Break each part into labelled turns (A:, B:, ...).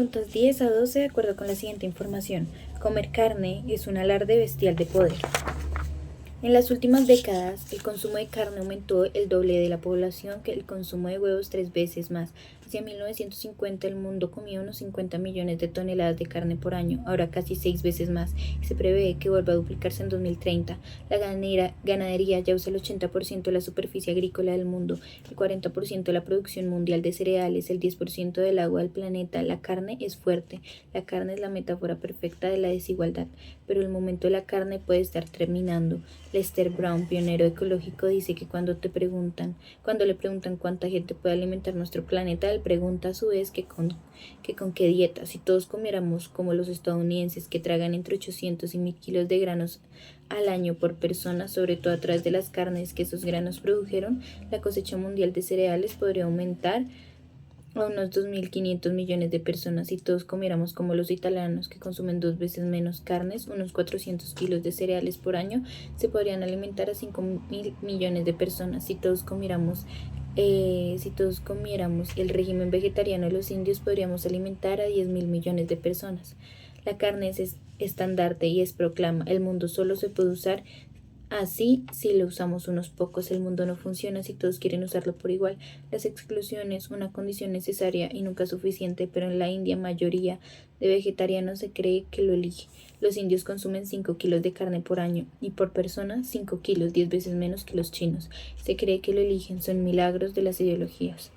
A: preguntas 10 a 12 de acuerdo con la siguiente información. Comer carne es un alarde bestial de poder. En las últimas décadas, el consumo de carne aumentó el doble de la población que el consumo de huevos 3 veces más. Hacia 1950 el mundo comía unos 50 millones de toneladas de carne por año, ahora casi 6 veces más, y se prevé que vuelva a duplicarse en 2030. La ganadería ya usa el 80% de la superficie agrícola del mundo, el 40% de la producción mundial de cereales, el 10% del agua del planeta. La carne es fuerte, la carne es la metáfora perfecta de la desigualdad, pero el momento de la carne puede estar terminando. Lester Brown, pionero ecológico, dice que cuando le preguntan cuánta gente puede alimentar nuestro planeta, él pregunta a su vez que con qué dieta. Si todos comiéramos como los estadounidenses, que tragan entre 800 y 1000 kilos de granos al año por persona, sobre todo a través de las carnes que esos granos produjeron, la cosecha mundial de cereales podría aumentar a unos 2.500 millones de personas. Si todos comiéramos como los italianos, que consumen 2 veces menos carnes, unos 400 kilos de cereales por año, se podrían alimentar a 5.000 millones de personas. Si todos comiéramos el régimen vegetariano de los indios, podríamos alimentar a 10.000 millones de personas. La carne es estandarte y es proclama. El mundo solo se puede usar así si lo usamos unos pocos. El mundo no funciona si todos quieren usarlo por igual. Las exclusiones, una condición necesaria y nunca suficiente, pero en la India mayoría de vegetarianos se cree que lo elige. Los indios consumen 5 kilos de carne por año y por persona 5 kilos, 10 veces menos que los chinos. Se cree que lo eligen, son milagros de las ideologías.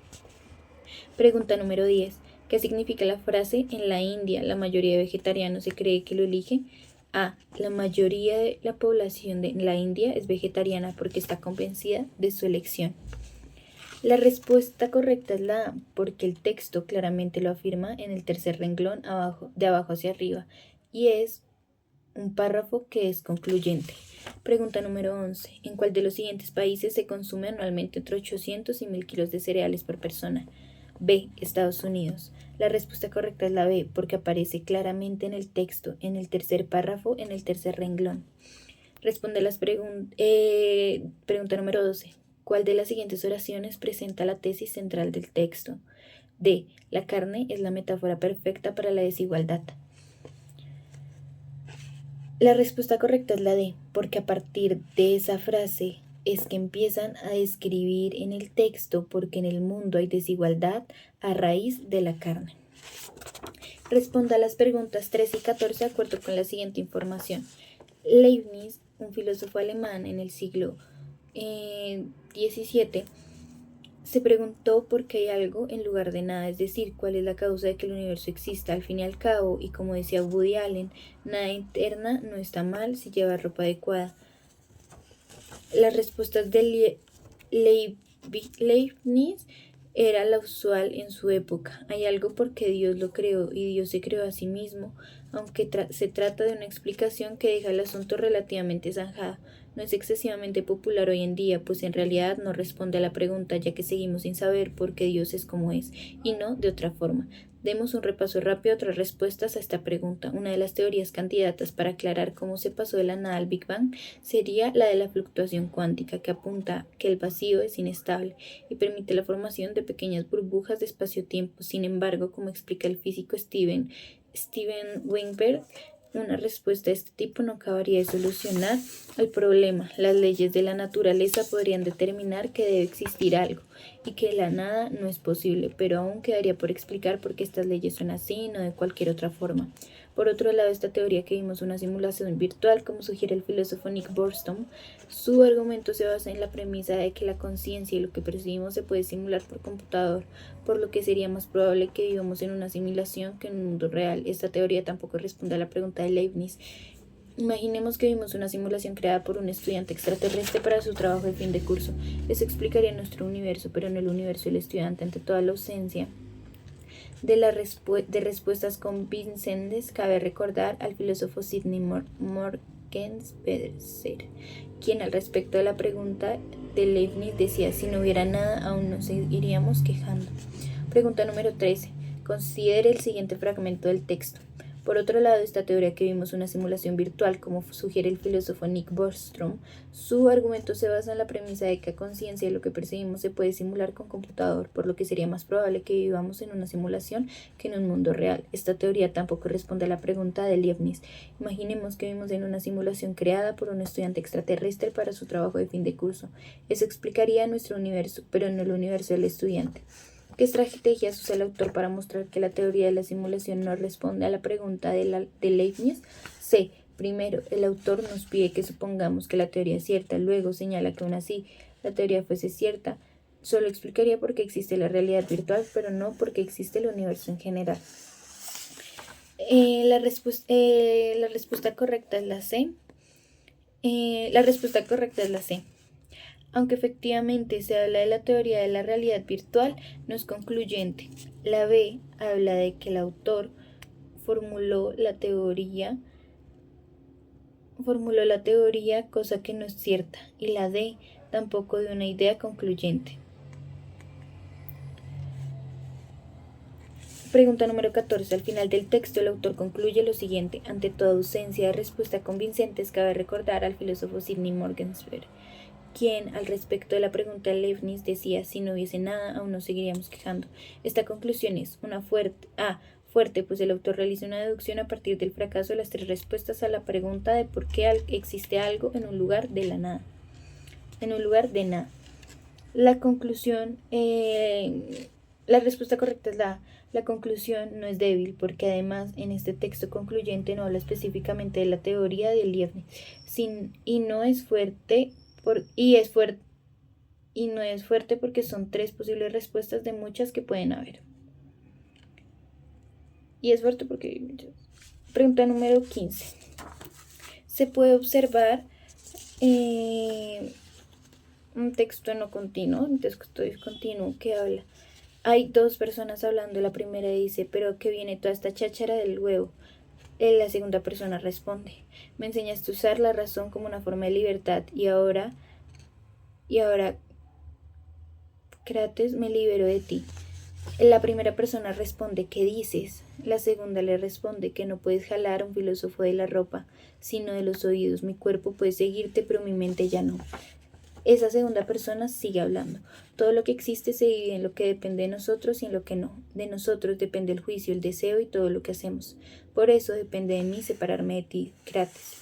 A: Pregunta número 10. ¿Qué significa la frase en la India la mayoría de vegetarianos se cree que lo elige? A. La mayoría de la población de la India es vegetariana porque está convencida de su elección. La respuesta correcta es la A, porque el texto claramente lo afirma en el tercer renglón de abajo hacia arriba, y es un párrafo que es concluyente. Pregunta número 11. ¿En cuál de los siguientes países se consume anualmente entre 800 y 1000 kilos de cereales por persona? B. Estados Unidos. La respuesta correcta es la B, porque aparece claramente en el texto, en el tercer párrafo, en el tercer renglón. Responde las pregunta número 12. ¿Cuál de las siguientes oraciones presenta la tesis central del texto? D. La carne es la metáfora perfecta para la desigualdad. La respuesta correcta es la D, porque a partir de esa frase es que empiezan a describir en el texto porque en el mundo hay desigualdad a raíz de la carne. Responda a las preguntas 13 y 14 de acuerdo con la siguiente información. Leibniz, un filósofo alemán en el siglo XVII, se preguntó por qué hay algo en lugar de nada, es decir, cuál es la causa de que el universo exista. Al fin y al cabo, y como decía Woody Allen, nada interna no está mal si lleva ropa adecuada. Las respuestas de Leibniz era la usual en su época. Hay algo porque Dios lo creó y Dios se creó a sí mismo, aunque se trata de una explicación que deja el asunto relativamente zanjado. No es excesivamente popular hoy en día, pues en realidad no responde a la pregunta, ya que seguimos sin saber por qué Dios es como es, y no de otra forma. Demos un repaso rápido a otras respuestas a esta pregunta. Una de las teorías candidatas para aclarar cómo se pasó de la nada al Big Bang sería la de la fluctuación cuántica, que apunta que el vacío es inestable y permite la formación de pequeñas burbujas de espacio-tiempo. Sin embargo, como explica el físico Steven Weinberg, una respuesta de este tipo no acabaría de solucionar el problema. Las leyes de la naturaleza podrían determinar que debe existir algo y que la nada no es posible, pero aún quedaría por explicar por qué estas leyes son así y no de cualquier otra forma. Por otro lado, esta teoría que vimos una simulación virtual, como sugiere el filósofo Nick Bostrom, su argumento se basa en la premisa de que la conciencia y lo que percibimos se puede simular por computador, por lo que sería más probable que vivamos en una simulación que en un mundo real. Esta teoría tampoco responde a la pregunta de Leibniz. Imaginemos que vimos una simulación creada por un estudiante extraterrestre para su trabajo de fin de curso. Eso explicaría nuestro universo, pero en el universo del estudiante, ante toda la ausencia de respuestas convincentes, cabe recordar al filósofo Sidney Morgenstern, quien al respecto de la pregunta de Leibniz decía: si no hubiera nada, aún nos seguiríamos quejando. Pregunta número 13. Considere el siguiente fragmento del texto. Por otro lado, esta teoría que vimos una simulación virtual, como sugiere el filósofo Nick Bostrom, su argumento se basa en la premisa de que a conciencia lo que percibimos se puede simular con computador, por lo que sería más probable que vivamos en una simulación que en un mundo real. Esta teoría tampoco responde a la pregunta de Leibniz. Imaginemos que vivimos en una simulación creada por un estudiante extraterrestre para su trabajo de fin de curso. Eso explicaría nuestro universo, pero no el universo del estudiante. ¿Qué estrategias usa el autor para mostrar que la teoría de la simulación no responde a la pregunta de Leibniz? C. Primero, el autor nos pide que supongamos que la teoría es cierta, luego señala que aún así la teoría fuese cierta, solo explicaría por qué existe la realidad virtual, pero no por qué existe el universo en general. La respuesta correcta es la C. La respuesta correcta es la C. Aunque efectivamente se habla de la teoría de la realidad virtual, no es concluyente. La B habla de que el autor formuló la teoría, cosa que no es cierta, y la D tampoco de una idea concluyente. Pregunta número 14. Al final del texto, el autor concluye lo siguiente: ante toda ausencia de respuesta convincente, cabe recordar al filósofo Sidney Morgenstern, quien al respecto de la pregunta de Leibniz decía: si no hubiese nada, aún nos seguiríamos quejando. Esta conclusión es una fuerte, pues el autor realiza una deducción a partir del fracaso de las tres respuestas a la pregunta de por qué existe algo en un lugar de la nada. En un lugar de nada. La conclusión, la respuesta correcta es la conclusión no es débil, porque además en este texto concluyente no habla específicamente de la teoría de Leibniz, y no es fuerte porque son tres posibles respuestas de muchas que pueden haber. Y es fuerte porque hay muchas. Pregunta número 15. Se puede observar un texto no continuo, un texto discontinuo que habla. Hay dos personas hablando. La primera dice: pero ¿qué viene toda esta cháchara del huevo? La segunda persona responde: me enseñaste a usar la razón como una forma de libertad y ahora, Crates, me libero de ti. La primera persona responde: ¿qué dices? La segunda le responde que no puedes jalar a un filósofo de la ropa, sino de los oídos. Mi cuerpo puede seguirte, pero mi mente ya no. Esa segunda persona sigue hablando. Todo lo que existe se divide en lo que depende de nosotros y en lo que no. De nosotros depende el juicio, el deseo y todo lo que hacemos. Por eso depende de mí separarme de ti, Crates.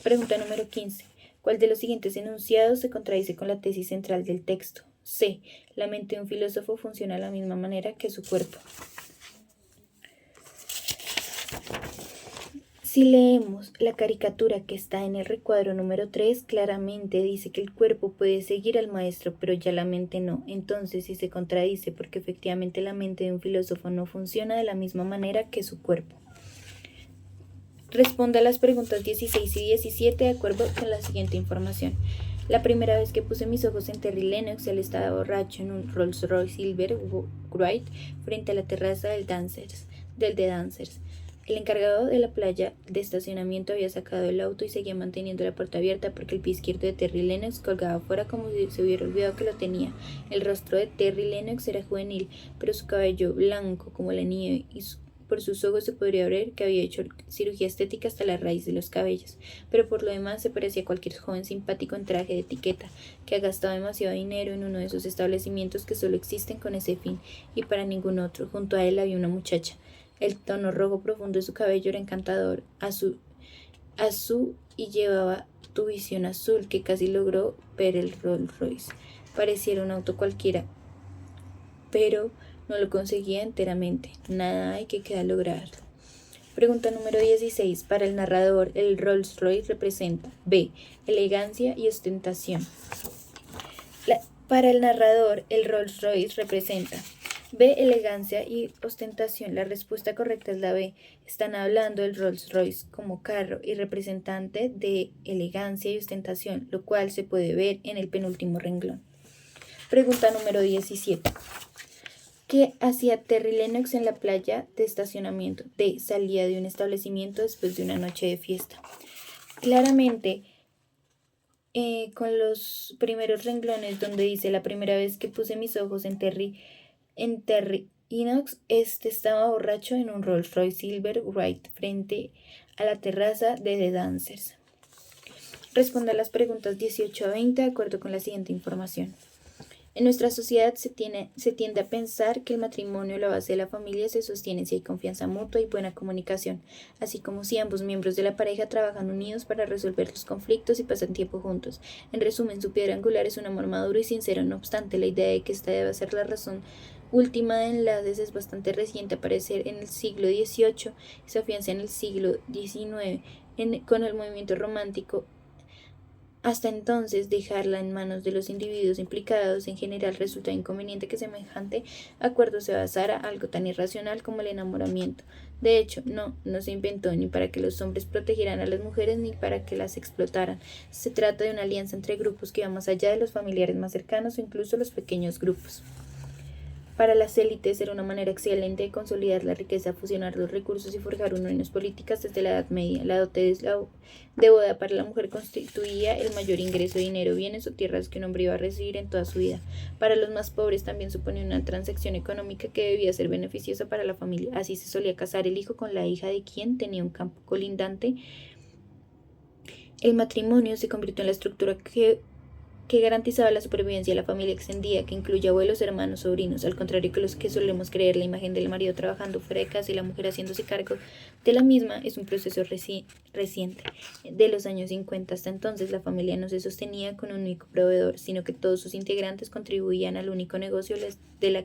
A: Pregunta número 15. ¿Cuál de los siguientes enunciados se contradice con la tesis central del texto? C. La mente de un filósofo funciona de la misma manera que su cuerpo. Si leemos la caricatura que está en el recuadro número 3, claramente dice que el cuerpo puede seguir al maestro, pero ya la mente no. Entonces sí se contradice, porque efectivamente la mente de un filósofo no funciona de la misma manera que su cuerpo. Responde a las preguntas 16 y 17 de acuerdo con la siguiente información. La primera vez que puse mis ojos en Terry Lennox, él estaba borracho en un Rolls Royce Silver White frente a la terraza del The Dancers. El encargado de la playa de estacionamiento había sacado el auto y seguía manteniendo la puerta abierta porque el pie izquierdo de Terry Lennox colgaba fuera como si se hubiera olvidado que lo tenía. El rostro de Terry Lennox era juvenil, pero su cabello blanco como la nieve y por sus ojos se podría ver que había hecho cirugía estética hasta la raíz de los cabellos, pero por lo demás se parecía a cualquier joven simpático en traje de etiqueta, que ha gastado demasiado dinero en uno de esos establecimientos que solo existen con ese fin y para ningún otro. Junto a él había una muchacha. El tono rojo profundo de su cabello era encantador, azul y llevaba tubición azul que casi logró ver el Rolls Royce. Pareciera un auto cualquiera, pero no lo conseguía enteramente. Nada hay que queda lograrlo. Pregunta número 16. Para el narrador, el Rolls Royce representa: B. Elegancia y ostentación. Para el narrador, el Rolls Royce representa: B. Elegancia y ostentación. La respuesta correcta es la B. Están hablando del Rolls Royce como carro y representante de elegancia y ostentación, lo cual se puede ver en el penúltimo renglón. Pregunta número 17. ¿Qué hacía Terry Lennox en la playa de estacionamiento? D. Salía de un establecimiento después de una noche de fiesta. Claramente, con los primeros renglones donde dice: la primera vez que puse mis ojos en Terry Inox estaba borracho en un Rolls Royce Silver White frente a la terraza de The Dancers. Responda a las preguntas 18 a 20 de acuerdo con la siguiente información. En nuestra sociedad se tiende a pensar que el matrimonio, la base de la familia, se sostiene si hay confianza mutua y buena comunicación, así como si ambos miembros de la pareja trabajan unidos para resolver los conflictos y pasan tiempo juntos. En resumen, su piedra angular es un amor maduro y sincero. No obstante, la idea de que esta debe ser la razón última de enlaces es bastante reciente, aparecer en el siglo XVIII y se afianza en el siglo XIX con el movimiento romántico. Hasta entonces, dejarla en manos de los individuos implicados en general resulta inconveniente que semejante acuerdo se basara en algo tan irracional como el enamoramiento. De hecho, no se inventó ni para que los hombres protegieran a las mujeres ni para que las explotaran. Se trata de una alianza entre grupos que va más allá de los familiares más cercanos o incluso los pequeños grupos. Para las élites era una manera excelente de consolidar la riqueza, fusionar los recursos y forjar uniones políticas desde la Edad Media. La dote de boda para la mujer constituía el mayor ingreso de dinero, bienes o tierras que un hombre iba a recibir en toda su vida. Para los más pobres también suponía una transacción económica que debía ser beneficiosa para la familia. Así se solía casar el hijo con la hija de quien tenía un campo colindante. El matrimonio se convirtió en la estructura que garantizaba la supervivencia de la familia extendida, que incluye abuelos, hermanos, sobrinos, al contrario que los que solemos creer. La imagen del marido trabajando fuera de casa y la mujer haciéndose cargo de la misma es un proceso reciente. De los años 50 hasta entonces, la familia no se sostenía con un único proveedor, sino que todos sus integrantes contribuían al único negocio de la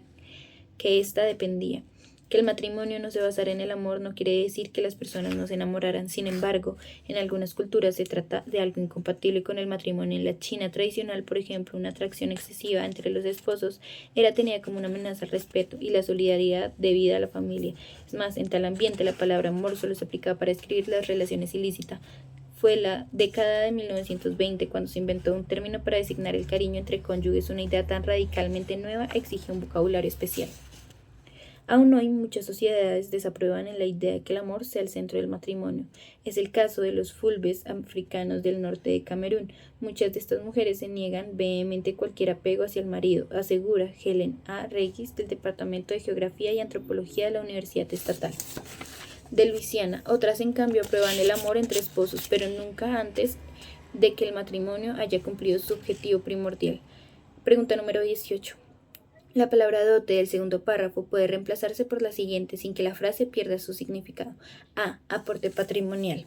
A: que ésta dependía. Que el matrimonio no se basara en el amor no quiere decir que las personas no se enamoraran. Sin embargo, en algunas culturas se trata de algo incompatible con el matrimonio. En la China tradicional, por ejemplo, una atracción excesiva entre los esposos era tenida como una amenaza al respeto y la solidaridad debida a la familia. Es más, en tal ambiente la palabra amor solo se aplicaba para describir las relaciones ilícitas. Fue la década de 1920 cuando se inventó un término para designar el cariño entre cónyuges. Una idea tan radicalmente nueva exige un vocabulario especial. Aún hoy muchas sociedades desaprueban en la idea de que el amor sea el centro del matrimonio. Es el caso de los fulbes africanos del norte de Camerún. Muchas de estas mujeres se niegan vehemente cualquier apego hacia el marido, asegura Helen A. Regis del Departamento de Geografía y Antropología de la Universidad Estatal de Luisiana. Otras, en cambio, aprueban el amor entre esposos, pero nunca antes de que el matrimonio haya cumplido su objetivo primordial. Pregunta número 18. La palabra dote del segundo párrafo puede reemplazarse por la siguiente sin que la frase pierda su significado. A. Aporte patrimonial.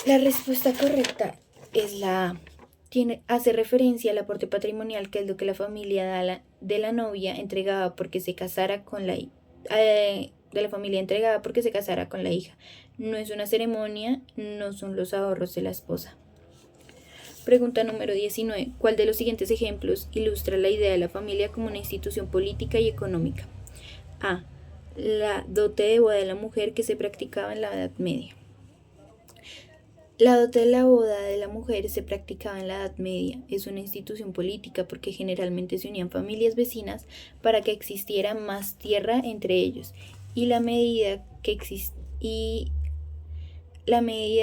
A: La respuesta correcta es la A. Hace referencia al aporte patrimonial, que es lo que la familia de la novia entregaba porque se casara con la hija. No es una ceremonia, no son los ahorros de la esposa. Pregunta número 19. ¿Cuál de los siguientes ejemplos ilustra la idea de la familia como una institución política y económica? A. La dote de boda de la mujer que se practicaba en la Edad Media. La dote de la boda de la mujer se practicaba en la Edad Media. Es una institución política porque generalmente se unían familias vecinas para que existiera más tierra entre ellos y la medida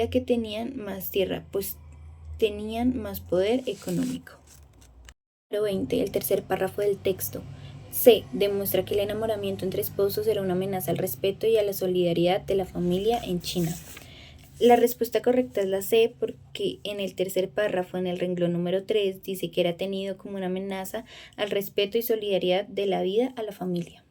A: que tenían más tierra, pues tenían más poder económico. Número 20. El tercer párrafo del texto. C. Demuestra que el enamoramiento entre esposos era una amenaza al respeto y a la solidaridad de la familia en China. La respuesta correcta es la C, porque en el tercer párrafo, en el renglón número 3, dice que era tenido como una amenaza al respeto y solidaridad de la vida a la familia.